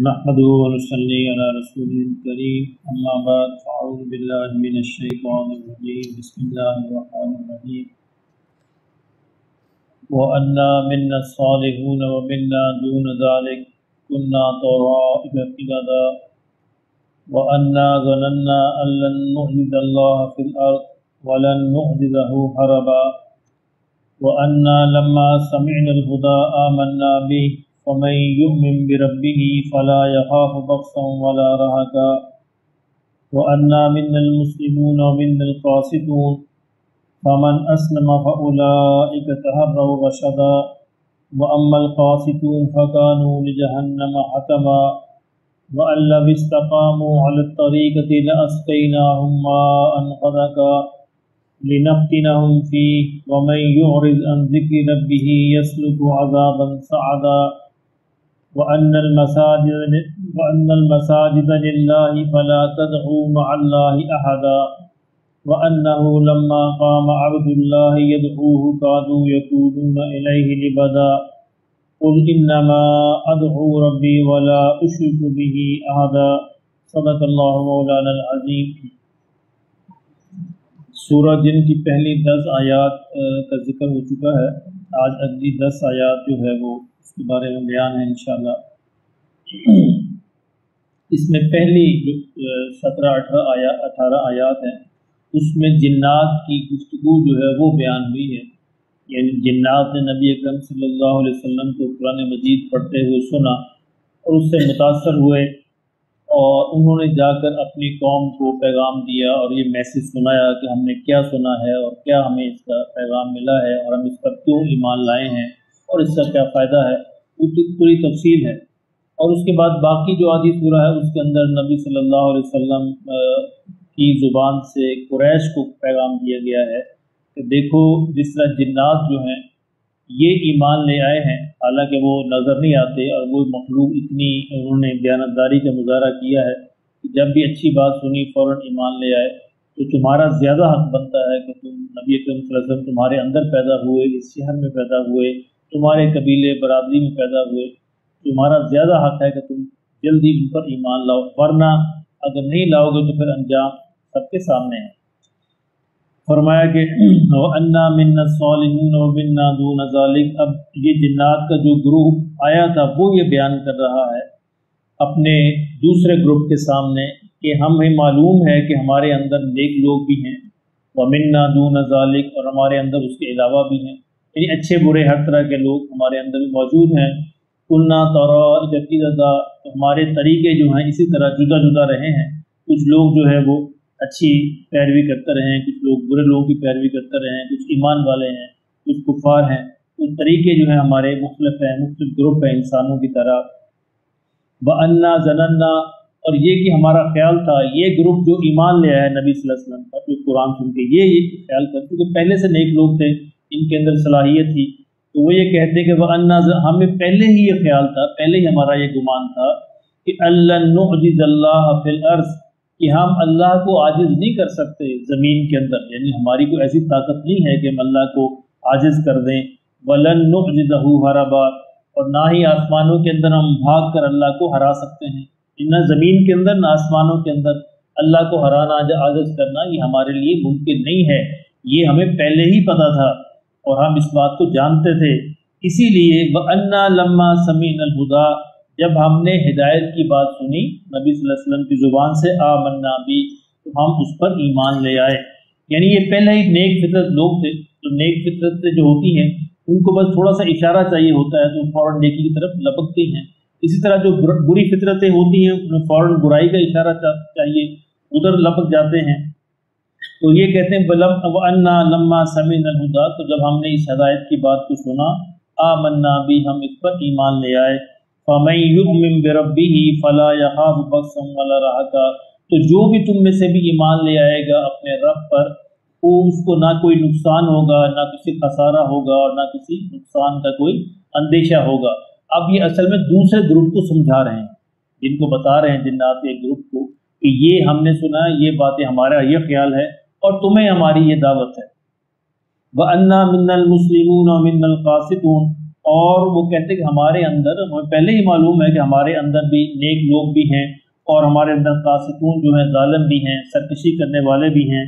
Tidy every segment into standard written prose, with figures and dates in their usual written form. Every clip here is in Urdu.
نحمده ونصلي على رسوله الكريم أما بعد فأعوذ بالله من الشيطان الرجيم بسم الله الرحمن الرحيم وأنا منا الصالحون ومنا دون ذلك كنا طرائق قددا وأنا ظننا أن لن نعجز الله في الأرض ولن نعجزه هربا وأنا لما سمعنا الهدى آمنا به ومن يؤمن بربه فلا يخاف بخسا ولا رهقا وأنا منا المسلمون ومنا القاسطون فمن أسلم فأولئك تهروا رشدا وأما القاسطون فكانوا لجهنم حطبا وأن لو استقاموا على الطريقة لأسقيناهم ماء غدقا لنفتنهم فيه ومن يعرض عن ذكر ربه يسلك عذابا صعدا وأن المساجد لله فلا تدعوا مع الله أحدا وأنه لما قام عبد الله يدعوه كادوا يكونون إليه لبدا قل إنما أدعو ربي ولا أشرك به أحدا صدق الله مولانا العظيم۔ سورہ جن کی پہلی 10 آیات کا ذکر ہو چکا ہے۔ آج اگلی 10 آیات جو ہے وہ اس کے بارے میں بیان ہے انشاءاللہ۔ اس میں پہلی 17-18 آیات ہیں، اس میں جنات کی گفتگو جو ہے وہ بیان ہوئی ہے، یعنی جنات نے نبی اکرم صلی اللہ علیہ وسلم کو قرآن مجید پڑھتے ہوئے سنا اور اس سے متاثر ہوئے، اور انہوں نے جا کر اپنی قوم کو پیغام دیا اور یہ میسیج سنایا کہ ہم نے کیا سنا ہے اور کیا ہمیں اس کا پیغام ملا ہے اور ہم اس پر کیوں ایمان لائے ہیں اور اس کا کیا فائدہ ہے، وہ پوری تفصیل ہے۔ اور اس کے بعد باقی جو آدھی سورہ ہے اس کے اندر نبی صلی اللہ علیہ وسلم کی زبان سے قریش کو پیغام دیا گیا ہے کہ دیکھو جس طرح جنات جو ہیں یہ ایمان لے آئے ہیں، حالانکہ وہ نظر نہیں آتے، اور وہ مخلوق اتنی انہوں نے دیانتداری کا مظاہرہ کیا ہے کہ جب بھی اچھی بات سنی فوراً ایمان لے آئے، تو تمہارا زیادہ حق بنتا ہے کہ تم نبی اکرم صلی اللہ علیہ وسلم تمہارے اندر پیدا ہوئے، اس شہر میں پیدا ہوئے، تمہارے قبیلے برادری میں پیدا ہوئے، تمہارا زیادہ حق ہے کہ تم جلدی ان پر ایمان لاؤ، ورنہ اگر نہیں لاؤ گے تو پھر انجام سب کے سامنے ہے۔ فرمایا کہ وَأَنَّا مِنَّا الصَّالِحُونَ وَمِنَّا دُونَ ذَلِكَ۔ اب یہ جنات کا جو گروہ آیا تھا وہ یہ بیان کر رہا ہے اپنے دوسرے گروپ کے سامنے کہ ہمیں معلوم ہے کہ ہمارے اندر نیک لوگ بھی ہیں، وَمِنَّا دُونَ ذَلِكَ، اور ہمارے اندر اس کے علاوہ بھی ہیں، یعنی اچھے برے ہر طرح کے لوگ ہمارے اندر بھی موجود ہیں۔ كُنَّا طَرَائِقَ قِدَدًا، ہمارے طریقے جو ہیں اسی طرح جدا جدا رہے ہیں، کچھ لوگ جو ہے وہ اچھی پیروی کرتے رہے ہیں، کچھ لوگ برے لوگوں کی پیروی کرتے رہے ہیں، کچھ ایمان والے ہیں، کچھ کفار ہیں، کچھ طریقے جو ہیں ہمارے مختلف ہیں، مختلف گروپ ہیں انسانوں کی طرح۔ وَأَنَّا ظَنَنَّا، اور یہ کہ ہمارا خیال تھا، یہ گروپ جو ایمان لے آیا ہے نبی صلی اللہ علیہ وسلم پر، جو قرآن سن کے یہ خیال کرتے کہ پہلے سے نیک لوگ تھے، ان کے اندر صلاحیت تھی، تو وہ یہ کہتے کہ وَأَنَّا، ہمیں پہلے ہی یہ خیال تھا، پہلے ہی ہمارا یہ گمان تھا کہ أَلَّن نُعْجِزَ اللَّهَ فِي الْأَرْضِ، کہ ہم اللہ کو عاجز نہیں کر سکتے زمین کے اندر، یعنی ہماری کوئی ایسی طاقت نہیں ہے کہ ہم اللہ کو عاجز کر دیں۔ وَلَن نُعْجِزَهُ هَرَبًا، اور نہ ہی آسمانوں کے اندر ہم بھاگ کر اللہ کو ہرا سکتے ہیں، نہ زمین کے اندر نہ آسمانوں کے اندر اللہ کو ہرانا، عاجز کرنا، یہ ہمارے لیے ممکن نہیں ہے، یہ ہمیں پہلے ہی پتہ تھا اور ہم اس بات کو جانتے تھے۔ اسی لیے وَأَنَّا لَمَّا سَمِعْنَا الْهُدَىٰ، جب ہم نے ہدایت کی بات سنی نبی صلی اللہ علیہ وسلم کی زبان سے، آمنا بھی، تو ہم اس پر ایمان لے آئے۔ یعنی یہ پہلے ہی نیک فطرت لوگ تھے، تو نیک فطرت جو ہوتی ہیں ان کو بس تھوڑا سا اشارہ چاہیے ہوتا ہے تو فوراً نیکی کی طرف لپکتی ہیں۔ اسی طرح جو بری فطرتیں ہوتی ہیں انہیں فوراً برائی کا اشارہ چاہیے، ادھر لپک جاتے ہیں۔ تو یہ کہتے ہیں وَأَنَّا لَمَّا سَمِعْنَا الْهُدَىٰ، تو جب ہم نے اس ہدایت کی بات کو سنا، آمنا بھی، ہم اس پر ایمان لے آئے۔ فَمَن يُؤْمِن بِرَبِّهِ فَلَا يَخَافُ بَخْسًا وَلَا رَهَقًا، تو جو بھی تم میں سے بھی ایمان لے آئے گا اپنے رب پر، وہ اس کو نہ کوئی نقصان ہوگا، نہ کسی خسارہ ہوگا، اور نہ کسی نقصان کا کوئی اندیشہ ہوگا۔ اب یہ اصل میں دوسرے گروپ کو سمجھا رہے ہیں، جن کو بتا رہے ہیں جنات کے گروپ کو کہ یہ ہم نے سنا، یہ باتیں ہمارا یہ خیال ہے اور تمہیں ہماری یہ دعوت ہے۔ وَأَنَّا مِنَّا الْمُسْلِمُونَ وَمِنَّا الْقَاسِطُونَ، اور وہ کہتے کہ ہمارے اندر پہلے ہی معلوم ہے کہ ہمارے اندر بھی نیک لوگ بھی ہیں اور ہمارے اندر قاسطون جو ہیں ظالم بھی ہیں، سرکشی کرنے والے بھی ہیں۔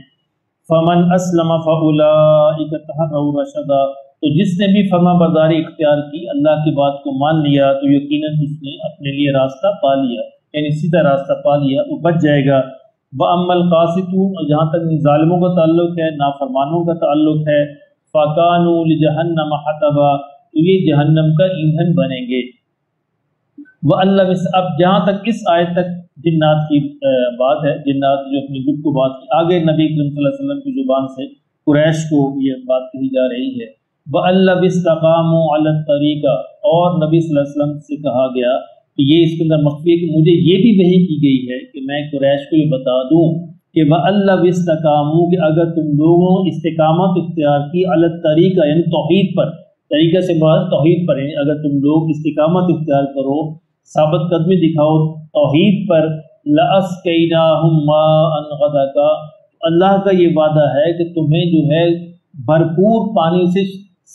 فمن اسلم فاولئک تحروا رشدا، تو جس نے بھی فرما برداری اختیار کی، اللہ کی بات کو مان لیا، تو یقیناً اس نے اپنے لیے راستہ پا لیا، یعنی سیدھا راستہ پا لیا، وہ بچ جائے گا۔ وَأَمَّا الْقَاسِطُونَ، اور جہاں تک ظالموں کا تعلق ہے، نافرمانوں کا تعلق ہے، فَكَانُوا لِجَهَنَّمَ حَطَبًا، تو یہ جہنم کا ایندھن بنیں گے۔ اب جہاں تک اس آیت تک جنات کی بات ہے، جنات جو اپنی گفت کو بات کی، آگے نبی کریم صلی اللہ علیہ وسلم کی زبان سے قریش کو یہ بات کہی جا رہی ہے۔ وَأَلَّذِي اسْتَقَامُوا عَلَى الطَّرِيقَةِ، اور نبی صلی اللہ علیہ وسلم سے کہا گیا کہ یہ اس کے اندر مخفی ہے کہ مجھے یہ بھی وحی کی گئی ہے کہ میں قریش کو یہ بتا دوں کہ وَأَلَّذِي اسْتَقَامُوا، کہ اگر تم لوگوں استقامت اختیار کی عَلَى الطَّرِيقَةِ، یعنی توحید پر، طریقہ سے مراد توحید پر، یعنی اگر تم لوگ استقامت اختیار کرو، ثابت قدمی دکھاؤ توحید پر، لَأَسْقَيْنَاهُمْ مَاءً غَدَقًا، اللہ کا یہ وعدہ ہے کہ تمہیں جو ہے بھرپور پانی سے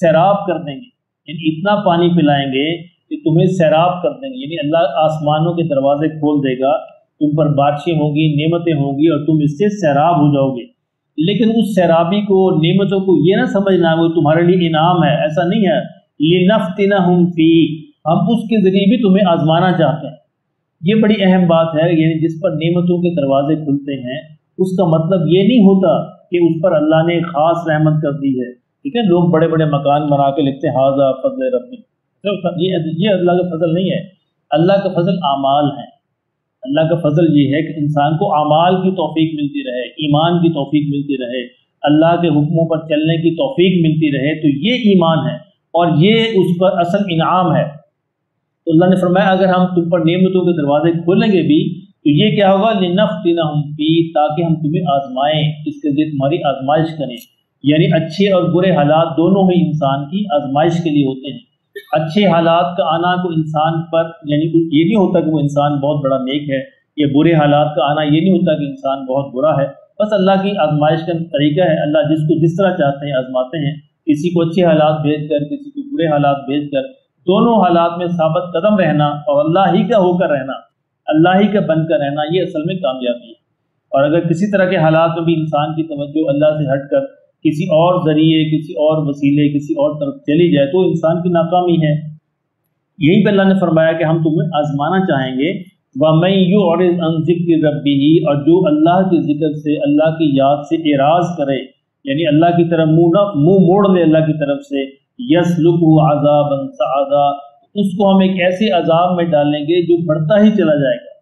سیراب کر دیں گے، یعنی اتنا پانی پلائیں گے کہ تمہیں سیراب کر دیں گے، یعنی اللہ آسمانوں کے دروازے کھول دے گا، تم پر بارشیں ہوگی، نعمتیں ہوگی اور تم اس سے سیراب ہو جاؤ گے۔ لیکن اس سیرابی کو، نعمتوں کو یہ نہ سمجھنا وہ تمہارے لیے انعام ہے، ایسا نہیں ہے۔ لِنَفْتِنَهُمْ فِيهِ، ہم اس کے ذریعے بھی تمہیں آزمانا چاہتے ہیں۔ یہ بڑی اہم بات ہے، یعنی جس پر نعمتوں کے دروازے کھلتے ہیں اس کا مطلب یہ نہیں ہوتا کہ اس پر اللہ نے خاص رحمت کر دی ہے۔ ٹھیک ہے، لوگ بڑے بڑے مکان بنا کے لکھتے ہیں ھذا فضل ربی، یہ اللہ کا فضل نہیں ہے۔ اللہ کا فضل اعمال ہے۔ اللہ کا فضل یہ ہے کہ انسان کو اعمال کی توفیق ملتی رہے، ایمان کی توفیق ملتی رہے، اللہ کے حکموں پر چلنے کی توفیق ملتی رہے، تو یہ ایمان ہے اور یہ اس پر اصل انعام ہے۔ تو اللہ نے فرمایا اگر ہم تم پر نعمتوں کے دروازے کھولیں گے بھی تو یہ کیا ہوگا، لِنَفْتِنَهُمْ فِيهِ، تاکہ ہم تمہیں آزمائیں، اس کے لیے تمہاری آزمائش کریں، یعنی اچھے اور برے حالات دونوں ہی انسان کی آزمائش کے لیے ہوتے ہیں۔ اچھے حالات کا آنا کو انسان پر، یعنی یہ نہیں ہوتا کہ وہ انسان بہت بڑا نیک ہے، یا برے حالات کا آنا یہ نہیں ہوتا کہ انسان بہت برا ہے، بس اللہ کی آزمائش کا طریقہ ہے، اللہ جس کو جس طرح چاہتے ہیں آزماتے ہیں، کسی کو اچھے حالات بھیج کر، کسی کو برے حالات بھیج کر، دونوں حالات میں ثابت قدم رہنا اور اللہ ہی کا ہو کر رہنا، اللہ ہی کا بن کر رہنا، یہ اصل میں کامیابی ہے۔ اور اگر کسی طرح کے حالات میں بھی انسان کی توجہ اللہ سے ہٹ کر کسی اور ذریعے، کسی اور وسیلے، کسی اور طرف چلی جائے تو انسان کی ناکامی ہے۔ یہی پہ اللہ نے فرمایا کہ ہم تمہیں آزمانا چاہیں گے۔ وَمَن يُعْرِضْ عَن ذِكْرِ رَبِّهِ، اور جو اللہ کے ذکر سے، اللہ کی یاد سے اعراض کرے، یعنی اللہ کی طرف منہ موڑ لے اللہ کی طرف سے، يَسْلُكُهُ عَذَابًا صَعَدًا، اس کو ہم ایک ایسے عذاب میں ڈالیں گے جو بڑھتا ہی چلا جائے گا،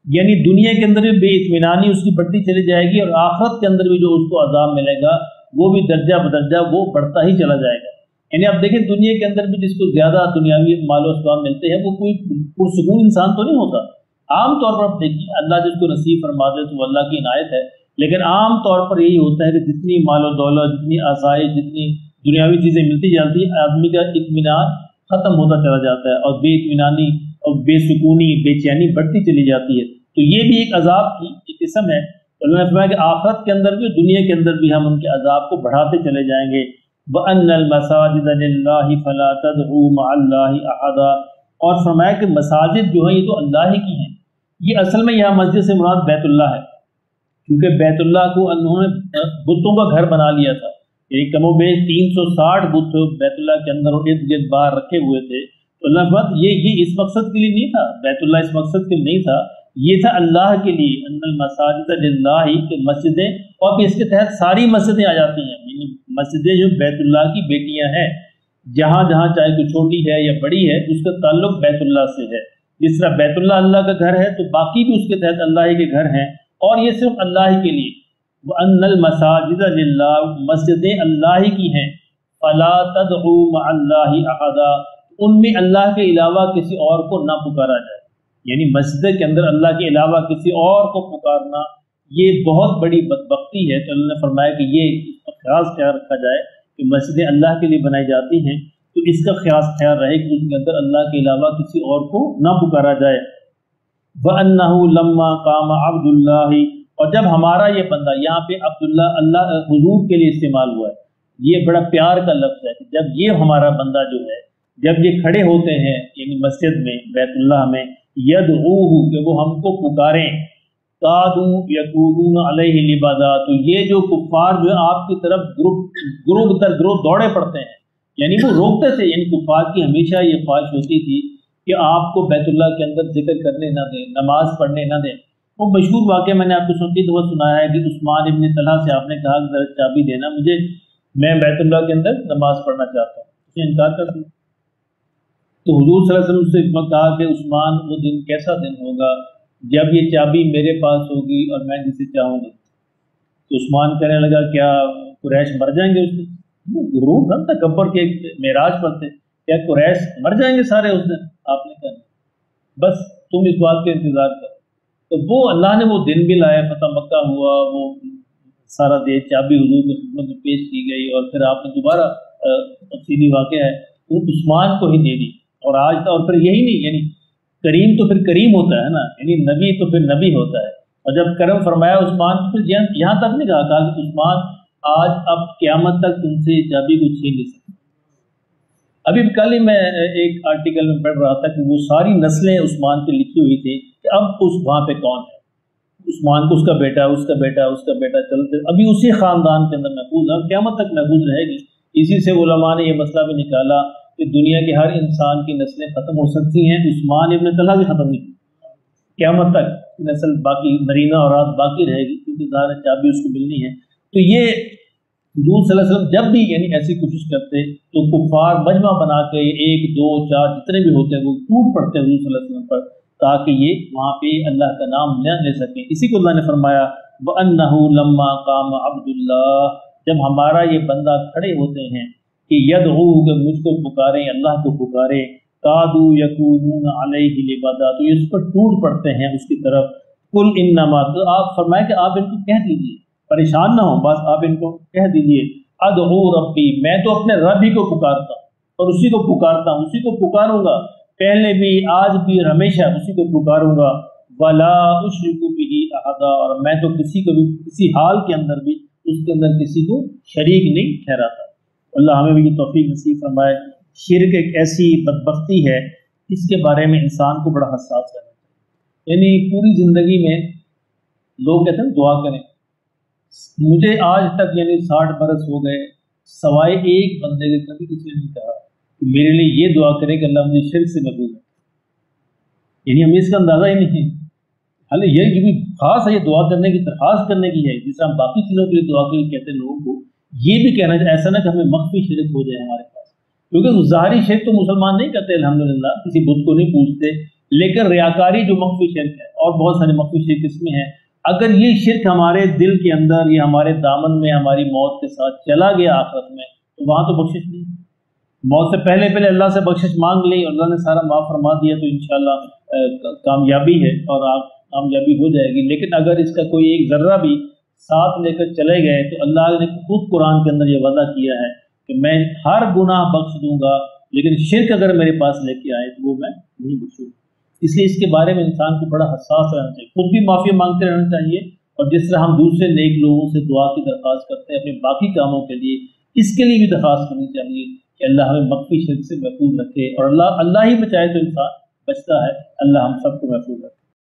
یعنی دنیا کے اندر بھی بے اطمینانی اس کی بڑھتی چلی جائے گی، اور آخرت کے اندر بھی جو اس کو عذاب ملے گا وہ بھی درجہ بدرجہ وہ بڑھتا ہی چلا جائے گا۔ یعنی اب دیکھیں دنیا کے اندر بھی جس کو زیادہ دنیاوی مال و اسباب ملتے ہیں وہ کوئی پرسکون انسان تو نہیں ہوتا۔ عام طور پر آپ دیکھیے اللہ جس کو نصیب فرما دے تو وہ اللہ کی عنایت ہے، لیکن عام طور پر یہی ہوتا ہے کہ جتنی مال و دولت، جتنی آسائش، جتنی دنیاوی چیزیں ملتی جاتی ہیں، آدمی کا اطمینان ختم ہوتا چلا جاتا ہے اور بے اطمینانی اور بے سکونی، بے چینی بڑھتی چلی جاتی ہے۔ تو یہ بھی ایک عذاب کی ایک قسم ہے۔ اللہ نے فرمایا کہ آخرت کے اندر بھی، دنیا کے اندر بھی ہم ان کے عذاب کو بڑھاتے چلے جائیں گے۔ وَأَنَّ الْمَسَاجِدَ لِلَّهِ فَلَا تَدْعُوا مَعَ اللَّهِ أَحَدًا، اور فرمایا کہ مساجد جو ہیں یہ تو اللہ ہی کی ہیں۔ یہ اصل میں یہاں مسجد سے مراد بیت اللہ ہے، کیونکہ بیت اللہ کو انہوں نے بتوں کا گھر بنا لیا تھا، یعنی کم و بیش 360 بت بیت اللہ کے اندر اور ارد گرد باہر رکھے ہوئے تھے۔ تو اللہ نے فرمایا یہ اس مقصد کے لیے نہیں تھا، بیت اللہ اس مقصد کے لیے نہیں تھا، یہ تھا اللہ کے لیے۔ ان المساجد للہ، کہ مسجدیں، اور پھر اس کے تحت ساری مسجدیں آ جاتی ہیں، یعنی مسجدیں جو بیت اللہ کی بیٹیاں ہیں، جہاں جہاں چاہے کوئی چھوٹی ہے یا بڑی ہے اس کا تعلق بیت اللہ سے ہے۔ جس طرح بیت اللہ اللہ کا گھر ہے تو باقی بھی اس کے تحت اللہ ہی کے گھر ہیں، اور یہ صرف اللہ ہی کے لیے۔ وَأَنَّ الْمَسَاجِدَ لِلَّهِ، مسجدیں اللہ ہی کی ہیں۔ فَلَا تَدْعُوا مَعَ اللَّهِ أَحَدًا، ان میں اللہ کے علاوہ کسی اور کو نہ پکارا جائے، یعنی مسجد کے اندر اللہ کے علاوہ کسی اور کو پکارنا یہ بہت بڑی بدبختی ہے۔ تو اللہ نے فرمایا کہ یہ اس کا خیال رکھا جائے کہ مسجدیں اللہ کے لیے بنائی جاتی ہیں، تو اس کا خیال رہے کہ اس کے اندر اللہ کے علاوہ کسی اور کو نہ پکارا جائے۔ وَأَنَّهُ لَمَّا قَامَ عَبْدُ اللَّهِ، اور جب ہمارا یہ بندہ، یہاں پہ عبداللہ اللہ حضور کے لیے استعمال ہوا ہے، یہ بڑا پیار کا لفظ ہے کہ جب یہ ہمارا بندہ جو ہے جب یہ کھڑے ہوتے ہیں یعنی مسجد میں بیت اللہ میں، یدعوہ کہ وہ ہم کو پکاریں، قادو یکونون علیہ لبادا، تو یہ جو کفار جو ہے آپ کی طرف گروہ در گروہ دوڑے پڑتے ہیں، یعنی وہ روکتے تھے، یعنی کفار کی ہمیشہ یہ خواہش ہوتی تھی کہ آپ کو بیت اللہ کے اندر ذکر کرنے نہ دیں، نماز پڑھنے نہ دیں۔ وہ مشہور واقعہ میں نے آپ کو سنتی دفعہ سنایا ہے کہ عثمان ابن طلحہ سے آپ نے کہا کہ ذرا چابی دینا مجھے، میں بیت اللہ کے اندر نماز پڑھنا چاہتا ہوں، اس نے انکار کر دیا۔ تو حضور صلی اللہ علیہ وسلم سے کہا کہ عثمان وہ دن کیسا دن ہوگا جب یہ چابی میرے پاس ہوگی اور میں جسے چاہوں گا۔ تو عثمان کہنے لگا کیا قریش مر جائیں گے اس دن؟ غرور تھا، تکبر کے معراج پر تھے، کیا قریش مر جائیں گے سارے اس دن؟ آپ نے کہا بس تم اس بات کا انتظار کرو۔ تو وہ اللہ نے وہ دن بھی لایا، فتح مکہ ہوا، وہ سارا دے چابی حضور کی خدمت میں پیش کی گئی، اور پھر آپ نے دوبارہ تفصیلی واقعہ ہے وہ عثمان کو ہی دے دی۔ اور آج تک، اور پھر یہی نہیں، یعنی کریم تو پھر کریم ہوتا ہے نا، یعنی نبی تو پھر نبی ہوتا ہے، اور جب کرم فرمایا عثمان تو پھر یہاں تک نہیں کہا کہ عثمان آج اب قیامت تک تم سے چابی کو چھین نہیں سکتے۔ ابھی کل ہی میں ایک آرٹیکل میں پڑھ رہا تھا کہ وہ ساری نسلیں عثمان پہ لکھی ہوئی تھی کہ اب اس وہاں پہ کون ہے، عثمان کو اس کا بیٹا، اس کا بیٹا، اس کا بیٹا، چلتے ابھی اسی خاندان کے اندر محفوظ ہے، قیامت تک محفوظ رہے گی۔ اسی سے علماء نے یہ مسئلہ بھی نکالا کہ دنیا کے ہر انسان کی نسلیں ختم ہو سکتی ہیں، عثمان ابن طلحہ بھی ختم نہیں، قیامت تک نسل باقی، نرینہ اولاد باقی رہے گی، کیونکہ ظاہر چابی اس کو ملنی ہے۔ تو یہ حضور صلی اللہ علیہ وسلم جب بھی یعنی ایسی کوشش کرتے تو کفار مجمع بنا کے 1 2 4 جتنے بھی ہوتے ہیں وہ ٹوٹ پڑتے حضور صلی اللہ علیہ وسلم پر، تاکہ یہ وہاں پہ اللہ کا نام نہ لے سکیں۔ اسی کو اللہ نے فرمایا وَأَنَّهُ لَمَّا قَامَ عَبْدُ اللَّهِ، جب ہمارا یہ بندہ کھڑے ہوتے ہیں کہ یدعوہ کہ مجھ کو پکاریں، اللہ کو پکارے، قادو یکونون علیہ لبادا، تو یہ اس پر ٹوٹ پڑتے ہیں اس کی طرف۔ قل انما، تو آپ فرمائیں کہ آپ ان کو کہہ دیجیے، پریشان نہ ہو، بس آپ ان کو کہہ دیجیے ادعو ربی، میں تو اپنے رب ہی کو پکارتا ہوں اور اسی کو پکارتا ہوں، اسی کو پکاروں گا، پہلے بھی آج بھی اور ہمیشہ اسی کو پکاروں گا، ولا اشرک بہ احدا، اور میں تو کسی کو بھی کسی حال کے اندر بھی اس کے اندر کسی کو شریک نہیں ٹھہراتا۔ اللہ ہمیں بھی یہ توفیق نصیب فرمائے۔ شرک ایک ایسی بدبختی ہے اس کے بارے میں انسان کو بڑا حساس رہنا چاہیے، یعنی پوری زندگی میں لوگ کہتے ہیں دعا کریں، مجھے آج تک یعنی 60 برس ہو گئے سوائے ایک بندے کے کبھی کسی نے نہیں کہا کہ میرے لیے یہ دعا کرے کہ اللہ مجھے شرک سے محفوظ ہے، یعنی ہمیں اس کا اندازہ ہی نہیں ہے۔ حالانکہ یہ بھی خاص ہے، یہ دعا کرنے کی درخواست کرنے کی ہے، جس ہم باقی چیزوں کے لیے دعا کے لیے کہتے ہیں لوگوں کو، یہ بھی کہنا چاہیے ایسا نہ کہ ہمیں مخفی شرک ہو جائے ہمارے پاس، کیونکہ ظاہری شرک تو مسلمان نہیں کرتے الحمدللہ، کسی بت کو نہیں پوجتے، لیکن ریاکاری جو مخفی شرک ہے، اور بہت سارے مخفی شرک اس میں ہیں، اگر یہ شرک ہمارے دل کے اندر یا ہمارے دامن میں ہماری موت کے ساتھ چلا گیا آخرت میں، تو وہاں تو بخشش نہیں، موت سے پہلے اللہ سے بخشش مانگ لی اور اللہ نے سارا معاف فرما دیا تو انشاءاللہ کامیابی ہے اور آپ کامیابی ہو جائے گی۔ لیکن اگر اس کا کوئی ایک ذرہ بھی ساتھ لے کر چلے گئے تو اللہ نے خود قرآن کے اندر یہ وعدہ کیا ہے کہ میں ہر گناہ بخش دوں گا، لیکن شرک اگر میرے پاس لے کے آئے تو وہ میں نہیں بخشوں گا۔ اس لیے اس کے بارے میں انسان کو بڑا حساس رہنا چاہیے، خود بھی معافی مانگتے رہنا چاہیے، اور جس طرح ہم دوسرے نیک لوگوں سے دعا کی درخواست کرتے ہیں اپنے باقی کاموں کے لیے، اس کے لیے بھی درخواست کرنی چاہیے کہ اللہ ہمیں مخفی شرک سے محفوظ رکھے، اور اللہ ہی بچائے تو انسان بچتا ہے، اللہ ہم سب کو محفوظ رکھے۔